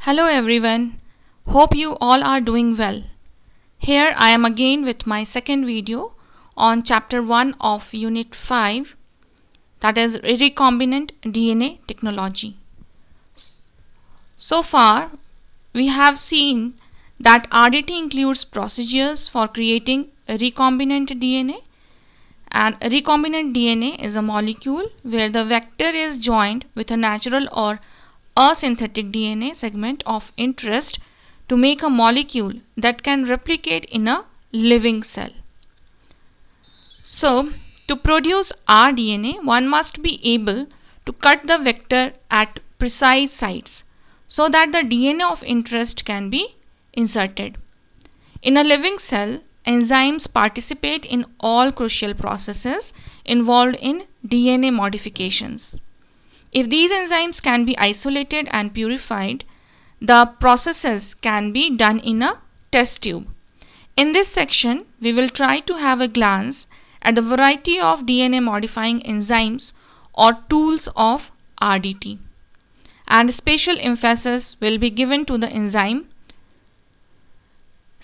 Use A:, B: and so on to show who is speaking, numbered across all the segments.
A: Hello everyone, hope you all are doing well. Here I am again with my second video on chapter 1 of unit 5, that is recombinant DNA technology. So far we have seen that RDT includes procedures for creating recombinant DNA, and recombinant DNA is a molecule where the vector is joined with a natural or a synthetic DNA segment of interest to make a molecule that can replicate in a living cell. So, to produce rDNA, one must be able to cut the vector at precise sites so that the DNA of interest can be inserted. In a living cell, enzymes participate in all crucial processes involved in DNA modifications. If these enzymes can be isolated and purified, the processes can be done in a test tube. In this section, we will try to have a glance at the variety of DNA modifying enzymes or tools of RDT. And special emphasis will be given to the enzyme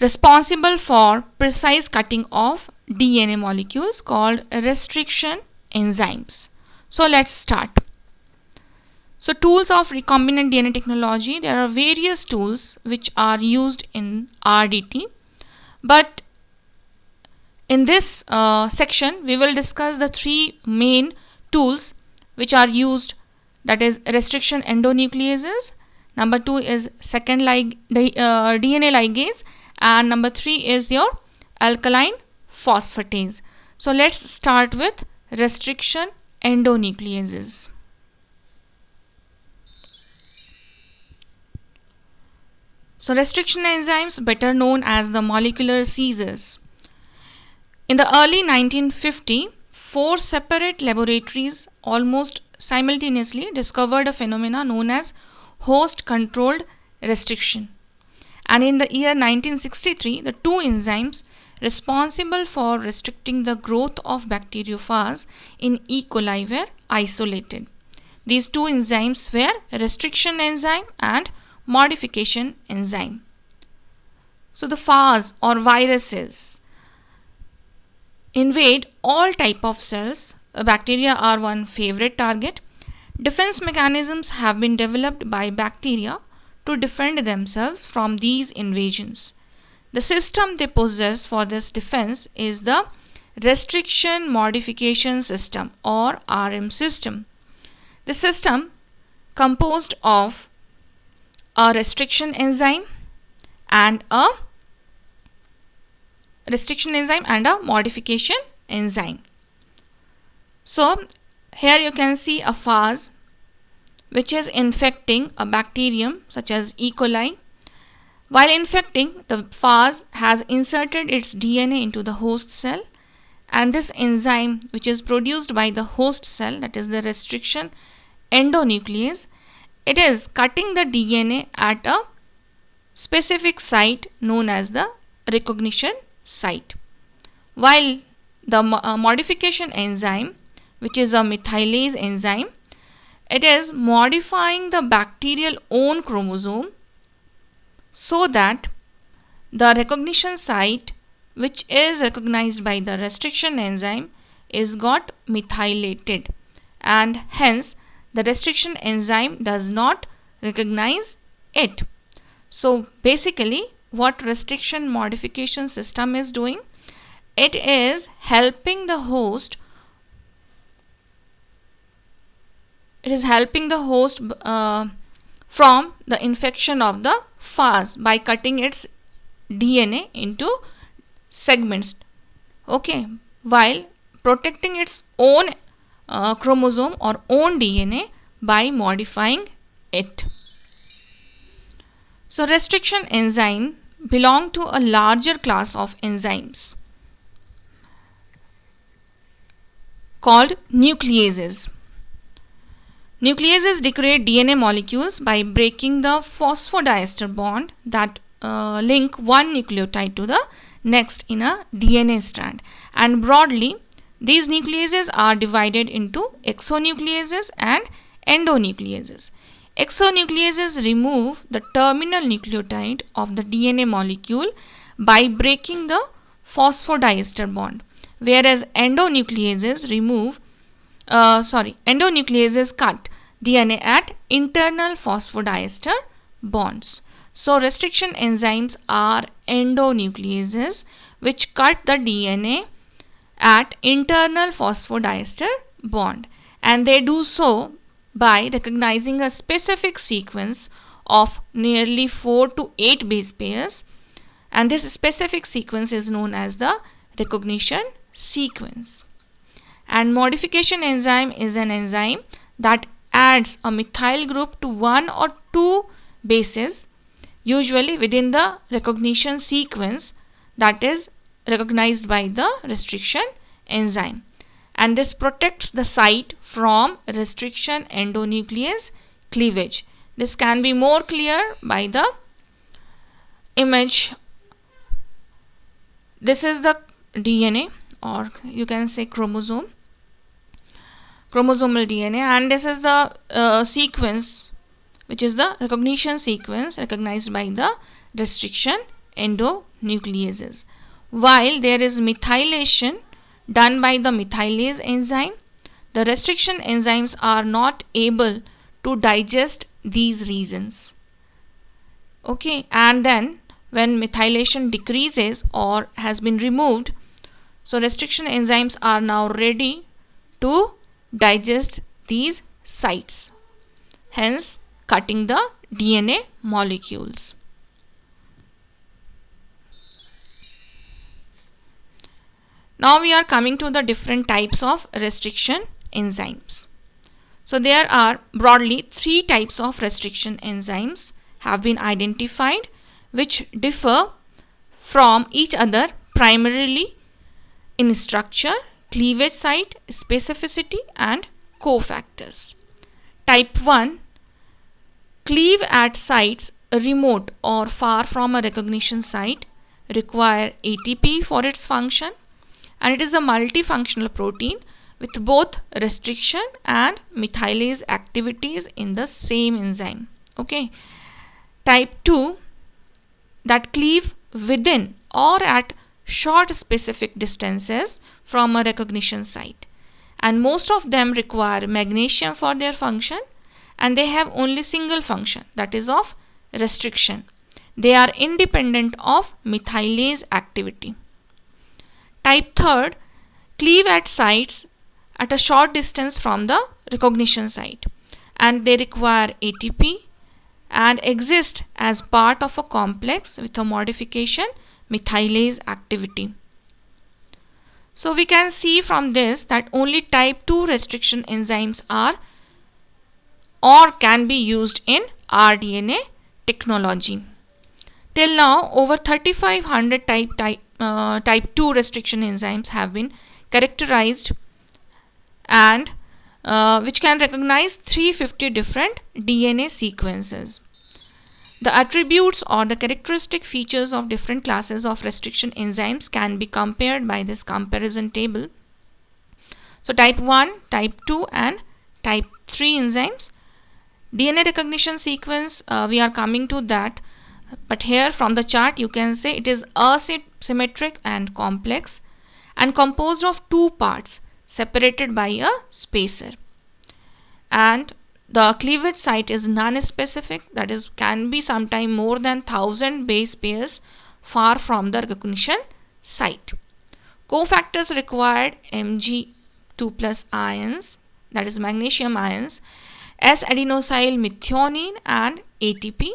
A: responsible for precise cutting of DNA molecules called restriction enzymes. So let's start. So tools of recombinant DNA technology, there are various tools which are used in RDT, but in this section we will discuss the three main tools which are used, that is restriction endonucleases, number 2 is second DNA ligase, and number 3 is your alkaline phosphatase. So let's start with restriction endonucleases. So restriction enzymes, better known as the molecular seizures. In the early 1950s, 4 separate laboratories almost simultaneously discovered a phenomena known as host-controlled restriction. And in the year 1963, the 2 enzymes responsible for restricting the growth of bacteriophage in E. coli were isolated. These 2 enzymes were restriction enzyme and modification enzyme. So the phage or viruses invade all type of cells. Bacteria are one favorite target. Defense mechanisms have been developed by bacteria to defend themselves from these invasions. The system they possess for this defense is the restriction modification system or RM system. The system composed of a restriction enzyme and a modification enzyme. So here you can see a phage which is infecting a bacterium such as E. coli. While infecting, the phage has inserted its DNA into the host cell, and this enzyme which is produced by the host cell, that is the restriction endonuclease, it is cutting the DNA at a specific site known as the recognition site. While the modification enzyme, which is a methylase enzyme, it is modifying the bacterial own chromosome so that the recognition site which is recognized by the restriction enzyme is got methylated, and hence the restriction enzyme does not recognize it. So basically what restriction modification system is doing, it is helping the host from the infection of the phage by cutting its DNA into segments, okay, while protecting its own chromosome or own DNA by modifying it. So restriction enzyme belong to a larger class of enzymes called nucleases. Nucleases degrade DNA molecules by breaking the phosphodiester bond that link one nucleotide to the next in a DNA strand, and broadly these nucleases are divided into exonucleases and endonucleases. Exonucleases remove the terminal nucleotide of the DNA molecule by breaking the phosphodiester bond, whereas endonucleases cut DNA at internal phosphodiester bonds. So restriction enzymes are endonucleases which cut the DNA at internal phosphodiester bond, and they do so by recognizing a specific sequence of nearly 4 to 8 base pairs, and this specific sequence is known as the recognition sequence. And modification enzyme is an enzyme that adds a methyl group to one or two bases, usually within the recognition sequence that is recognized by the restriction enzyme, and this protects the site from restriction endonuclease cleavage. This can be more clear by the image. This is the DNA, or you can say chromosomal DNA, and this is the sequence, which is the recognition sequence recognized by the restriction endonucleases. While there is methylation done by the methylase enzyme, the restriction enzymes are not able to digest these regions. Okay, and then when methylation decreases or has been removed, so restriction enzymes are now ready to digest these sites, hence cutting the DNA molecules. Now we are coming to the different types of restriction enzymes. So there are broadly 3 types of restriction enzymes have been identified, which differ from each other primarily in structure, cleavage site, specificity and cofactors. Type 1 cleave at sites remote or far from a recognition site, require ATP for its function, and it is a multifunctional protein with both restriction and methylase activities in the same enzyme. Okay. Type 2 that cleave within or at short specific distances from a recognition site, and most of them require magnesium for their function, and they have only single function, that is of restriction. They are independent of methylase activity. Type 3 cleave at sites at a short distance from the recognition site, and they require ATP and exist as part of a complex with a modification methylase activity. So we can see from this that only type 2 restriction enzymes are or can be used in rDNA technology. Till now, over 3500 type 2 restriction enzymes have been characterized, and which can recognize 350 different DNA sequences. The attributes or the characteristic features of different classes of restriction enzymes can be compared by this comparison table. So type 1, type 2 and type 3 enzymes. DNA recognition sequence, we are coming to that, but here from the chart you can say it is asymmetric and complex and composed of 2 parts separated by a spacer, and the cleavage site is non-specific, that is can be sometime more than 1000 base pairs far from the recognition site. Cofactors required Mg2 plus ions, that is magnesium ions, S-adenosyl methionine and ATP.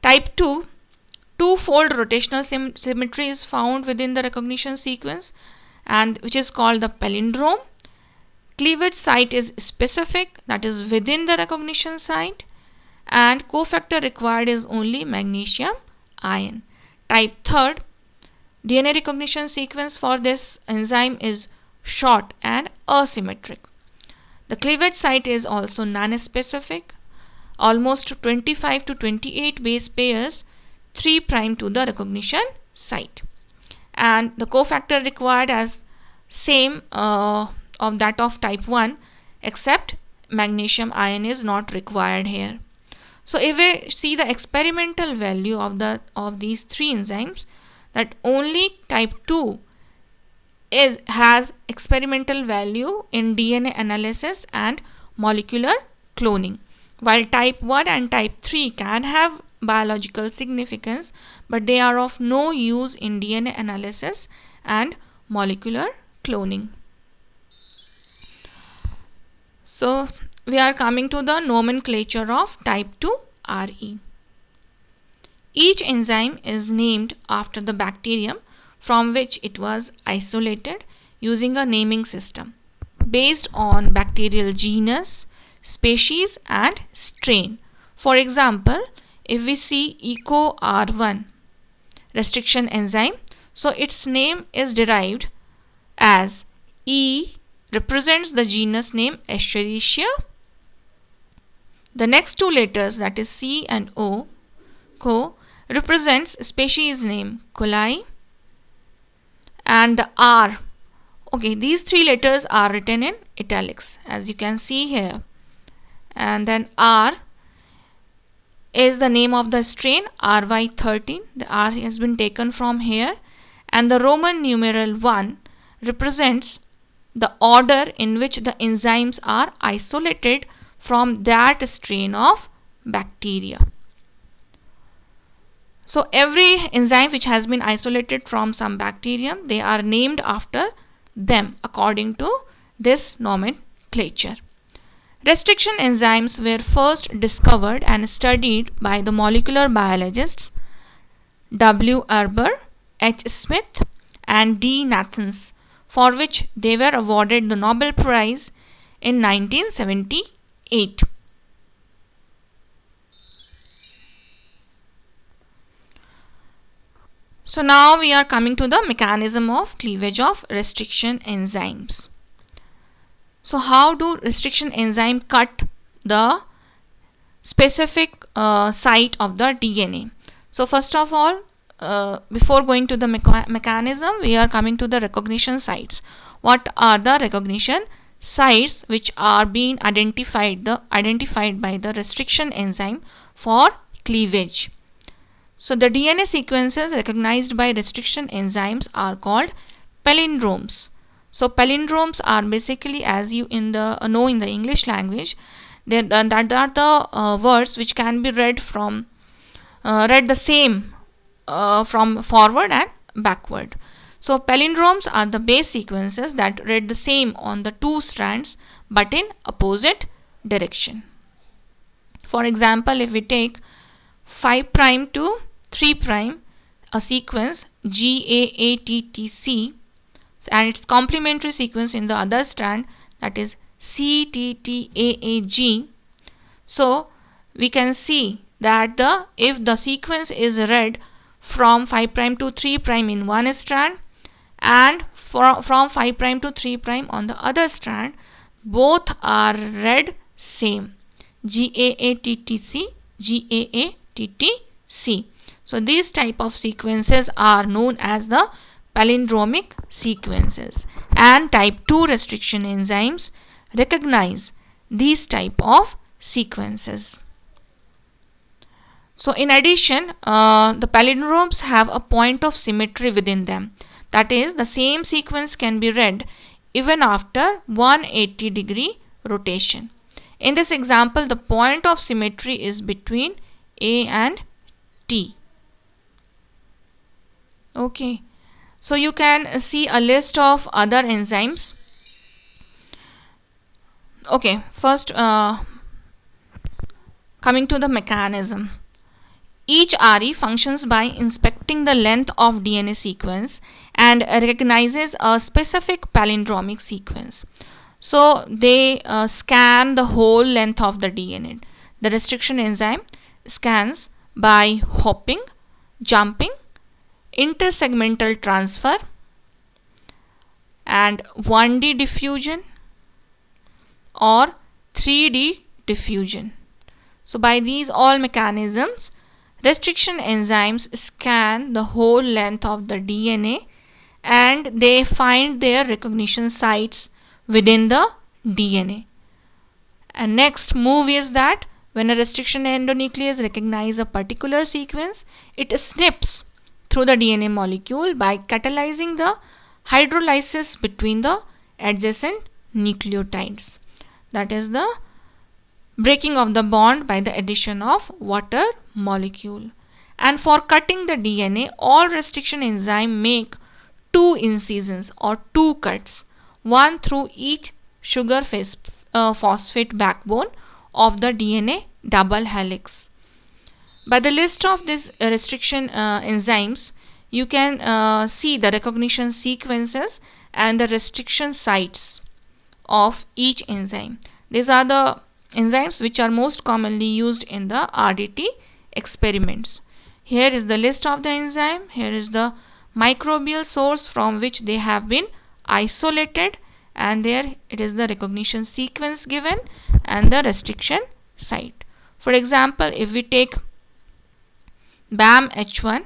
A: Type 2, two-fold rotational symmetry is found within the recognition sequence, and which is called the palindrome. Cleavage site is specific, that is within the recognition site, and cofactor required is only magnesium ion. Type 3, DNA recognition sequence for this enzyme is short and asymmetric. The cleavage site is also non-specific, almost 25 to 28 base pairs 3' to the recognition site, and the cofactor required as same of that of type 1 except magnesium ion is not required here. So if we see the experimental value of these three enzymes, that only type 2 has experimental value in DNA analysis and molecular cloning, while type 1 and type 3 can have biological significance, but they are of no use in DNA analysis and molecular cloning. So we are coming to the nomenclature of type 2 RE. Each enzyme is named after the bacterium from which it was isolated using a naming system based on bacterial genus, species and strain. For example, if we see EcoR1 restriction enzyme, so its name is derived as E represents the genus name Escherichia. The next two letters, that is C and O, represents species name Coli, and the R, okay, these three letters are written in italics as you can see here, and then R is the name of the strain RY13. The R has been taken from here, and the Roman numeral 1 represents the order in which the enzymes are isolated from that strain of bacteria. So every enzyme which has been isolated from some bacterium, they are named after them according to this nomenclature. Restriction enzymes were first discovered and studied by the molecular biologists W. Erber, H. Smith and D. Nathans, for which they were awarded the Nobel Prize in 1978. So now we are coming to the mechanism of cleavage of restriction enzymes. So how do restriction enzyme cut the specific site of the DNA? So first of all, before going to the mechanism, we are coming to the recognition sites. What are the recognition sites which are being identified by the restriction enzyme for cleavage? So the DNA sequences recognized by restriction enzymes are called palindromes. So palindromes are basically, as you know in the English language, that are the words which can be read the same from forward and backward. So palindromes are the base sequences that read the same on the two strands but in opposite direction. For example, if we take 5' to 3', a sequence GAATTC, and its complementary sequence in the other strand, that is CTTAAG. So we can see that if the sequence is read from 5' to 3' in one strand and from 5' to 3' on the other strand, both are read same, GAATTC, GAATTC. So these type of sequences are known as the palindromic sequences, and type 2 restriction enzymes recognize these type of sequences. So in addition, the palindromes have a point of symmetry within them. That is, the same sequence can be read even after 180-degree rotation. In this example, the point of symmetry is between A and T. Okay, so you can see a list of other enzymes. Okay, first coming to the mechanism. Each RE functions by inspecting the length of DNA sequence and recognizes a specific palindromic sequence. So they scan the whole length of the DNA. The restriction enzyme scans by hopping, jumping, intersegmental transfer and 1D diffusion or 3D diffusion. So by these all mechanisms, restriction enzymes scan the whole length of the DNA and they find their recognition sites within the DNA. And next move is that when a restriction endonuclease recognizes a particular sequence, it snips through the DNA molecule by catalyzing the hydrolysis between the adjacent nucleotides. That is the breaking of the bond by the addition of water molecule. And for cutting the DNA, all restriction enzyme make two incisions or two cuts, one through each sugar phosphate backbone of the DNA double helix. By the list of these restriction enzymes, you can see the recognition sequences and the restriction sites of each enzyme. These are the enzymes which are most commonly used in the RDT experiments. Here is the list of the enzyme. Here is the microbial source from which they have been isolated, and there it is the recognition sequence given and the restriction site. For example, if we take BAM-H1,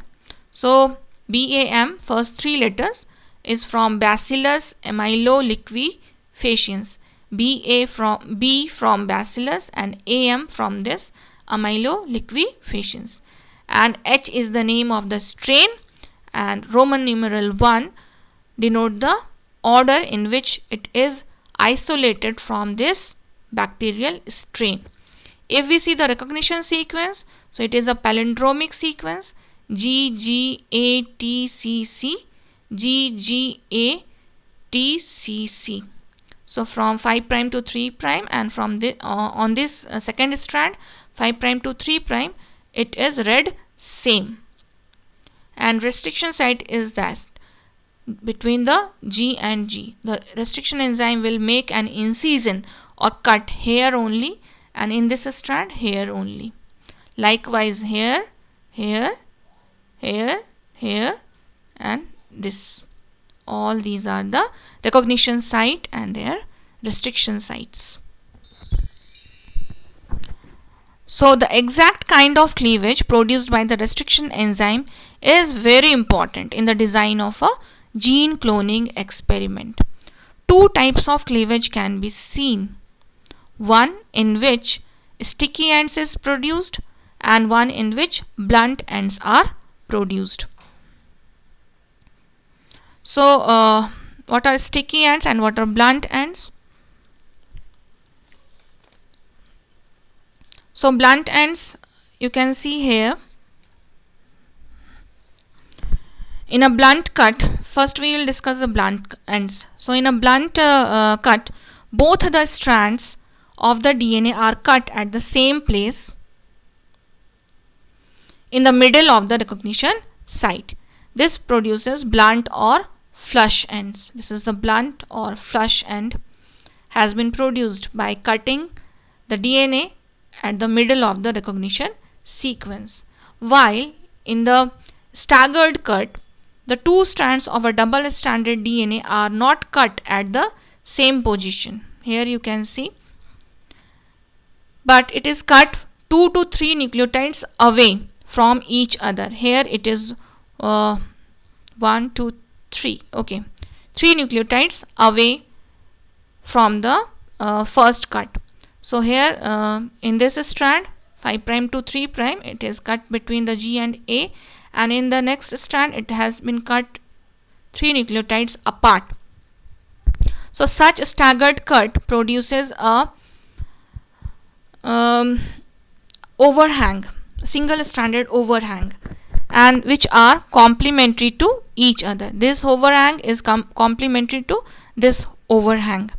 A: so BAM, first three letters, is from Bacillus amyloliquefaciens, B from Bacillus, and AM from this amyloliquefaciens, and H is the name of the strain, and Roman numeral 1 denote the order in which it is isolated from this bacterial strain. If we see the recognition sequence, so it is a palindromic sequence, GGATCC, GGATCC. So from 5 prime to 3 prime, and from the on this second strand 5 prime to 3 prime, it is read same. And restriction site is that between the G and G. The restriction enzyme will make an incision or cut here only, and in this strand here only. Likewise here, here, here, here, and this. All these are the recognition site and their restriction sites. So the exact kind of cleavage produced by the restriction enzyme is very important in the design of a gene cloning experiment. Two types of cleavage can be seen. One in which sticky ends is produced, and one in which blunt ends are produced. So what are sticky ends and what are blunt ends? So blunt ends, you can see here. In a blunt cut, first we will discuss the blunt ends. So in a blunt cut, both the strands of the DNA are cut at the same place in the middle of the recognition site. This produces blunt or flush ends. This is the blunt or flush end has been produced by cutting the DNA at the middle of the recognition sequence. While in the staggered cut, the two strands of a double stranded DNA are not cut at the same position. Here you can see, but it is cut 2 to 3 nucleotides away from each other. Here it is 1, 2, 3. Okay, 3 nucleotides away from the first cut. So here in this strand 5 prime to 3 prime, it is cut between the G and A, and in the next strand it has been cut 3 nucleotides apart. So such staggered cut produces a overhang, single stranded overhang, and which are complementary to each other. This overhang is complementary to this overhang,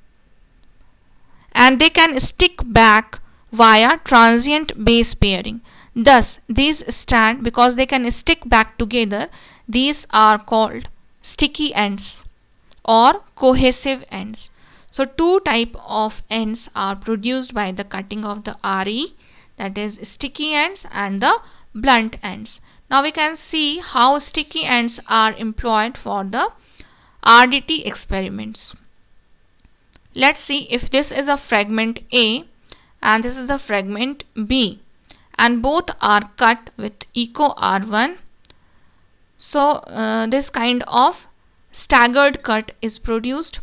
A: and they can stick back via transient base pairing. Thus these stand, because they can stick back together, these are called sticky ends or cohesive ends. So two type of ends are produced by the cutting of the RE, that is sticky ends and the blunt ends. Now we can see how sticky ends are employed for the RDT experiments. Let's see, if this is a fragment A and this is the fragment B, and both are cut with Eco R1. So this kind of staggered cut is produced.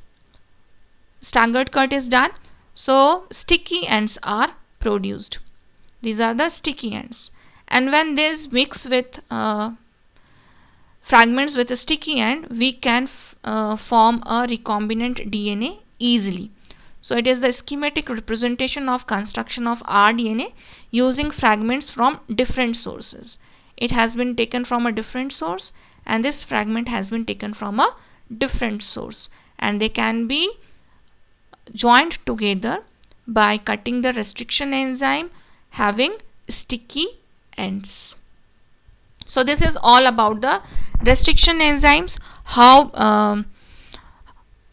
A: Staggered cut is done. So sticky ends are produced. These are the sticky ends. And when this mix with fragments with a sticky end, we can form a recombinant DNA easily. So it is the schematic representation of construction of rDNA using fragments from different sources. It has been taken from a different source, and this fragment has been taken from a different source, and they can be joined together by cutting the restriction enzyme having sticky ends. So this is all about the restriction enzymes, how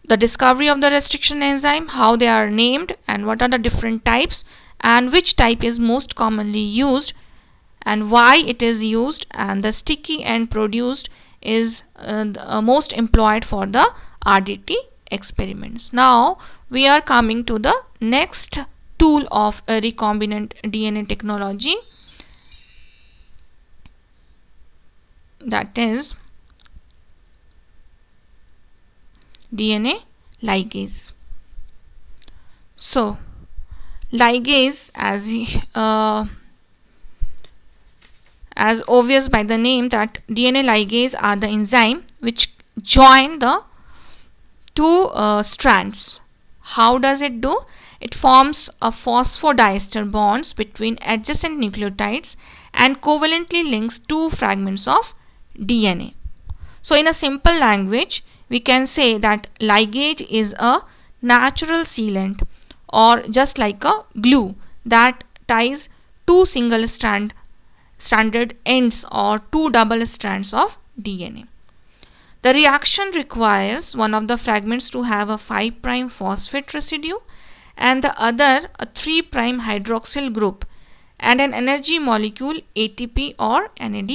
A: the discovery of the restriction enzyme, how they are named, and what are the different types, and which type is most commonly used, and why it is used, and the sticky end produced is most employed for the RDT experiments. Now we are coming to the next tool of recombinant DNA technology, that is DNA ligase. So ligase, as obvious by the name, that DNA ligase are the enzyme which join the two strands. How does it do? It forms a phosphodiester bonds between adjacent nucleotides and covalently links two fragments of DNA. So in a simple language, we can say that ligase is a natural sealant, or just like a glue that ties two stranded ends or two double strands of DNA. The reaction requires one of the fragments to have a 5' phosphate residue and the other a 3' hydroxyl group and an energy molecule ATP or NAD+.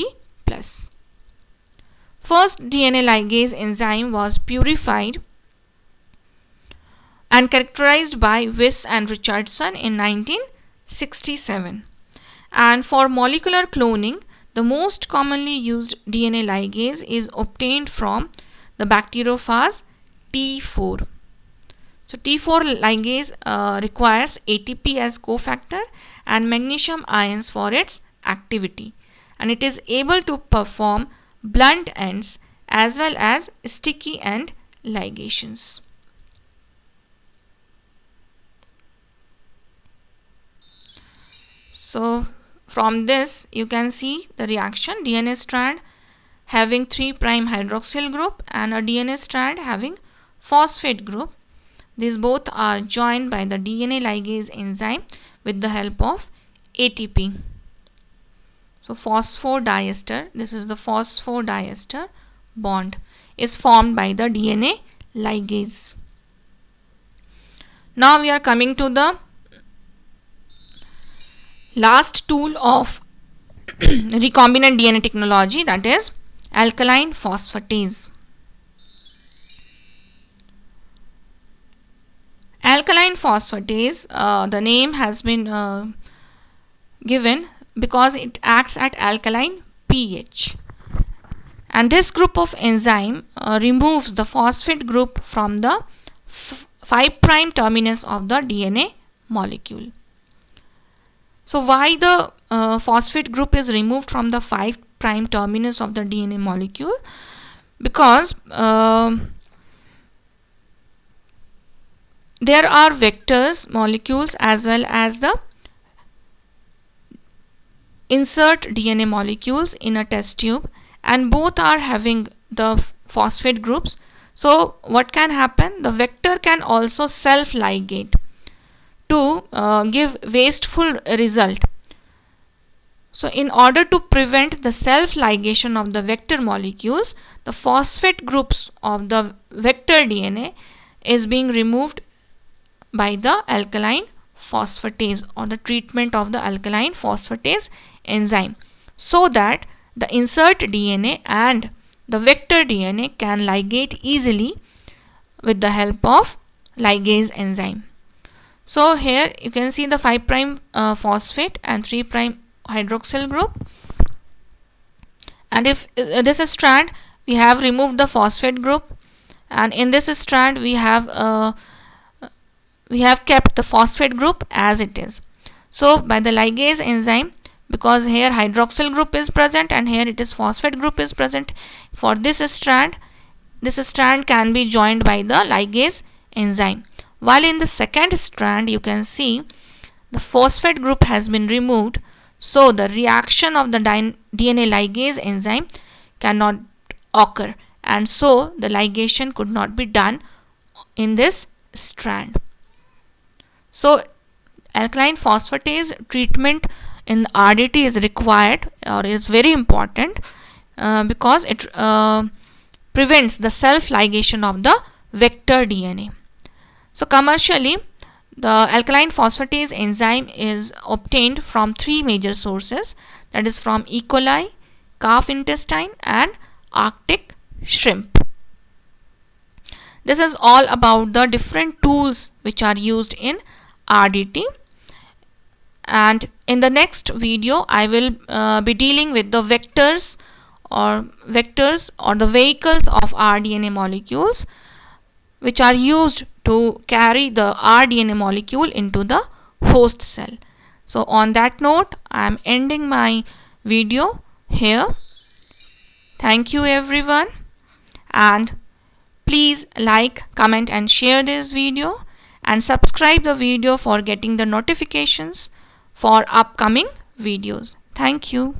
A: First DNA ligase enzyme was purified and characterized by Wyss and Richardson in 1967. And for molecular cloning, the most commonly used DNA ligase is obtained from the bacteriophage T4. So T4 ligase requires ATP as cofactor and magnesium ions for its activity, and it is able to perform blunt ends as well as sticky end ligations. So from this you can see the reaction: DNA strand having 3' hydroxyl group and a DNA strand having phosphate group. These both are joined by the DNA ligase enzyme with the help of ATP. So phosphodiester, this is the phosphodiester bond, is formed by the DNA ligase. Now we are coming to the last tool of recombinant DNA technology, that is alkaline phosphatase. Alkaline phosphatase, the name has been given because it acts at alkaline pH, and this group of enzyme removes the phosphate group from the 5' terminus of the DNA molecule. So why the phosphate group is removed from the 5' terminus of the DNA molecule? Because there are vectors molecules as well as the insert DNA molecules in a test tube, and both are having the phosphate groups. So what can happen? The vector can also self-ligate to give wasteful result. So in order to prevent the self-ligation of the vector molecules, the phosphate groups of the vector DNA is being removed by the alkaline phosphatase, or the treatment of the alkaline phosphatase enzyme, so that the insert DNA and the vector DNA can ligate easily with the help of ligase enzyme. So here you can see the 5' phosphate and 3' hydroxyl group, and if this is strand, we have removed the phosphate group, and in this strand we have we have kept the phosphate group as it is. So by the ligase enzyme, because here hydroxyl group is present and here it is phosphate group is present, for this strand can be joined by the ligase enzyme. While in the second strand you can see the phosphate group has been removed, so the reaction of the DNA ligase enzyme cannot occur, and so the ligation could not be done in this strand. So alkaline phosphatase treatment in RDT is required or is very important because it prevents the self ligation of the vector DNA. So commercially, the alkaline phosphatase enzyme is obtained from three major sources, that is from E. coli, calf intestine and Arctic shrimp. This is all about the different tools which are used in RDT, and in the next video I will be dealing with the vectors or the vehicles of rDNA molecules which are used to carry the rDNA molecule into the host cell. So on that note, I am ending my video here. Thank you everyone, and please like, comment and share this video, and subscribe the video for getting the notifications for upcoming videos. Thank you.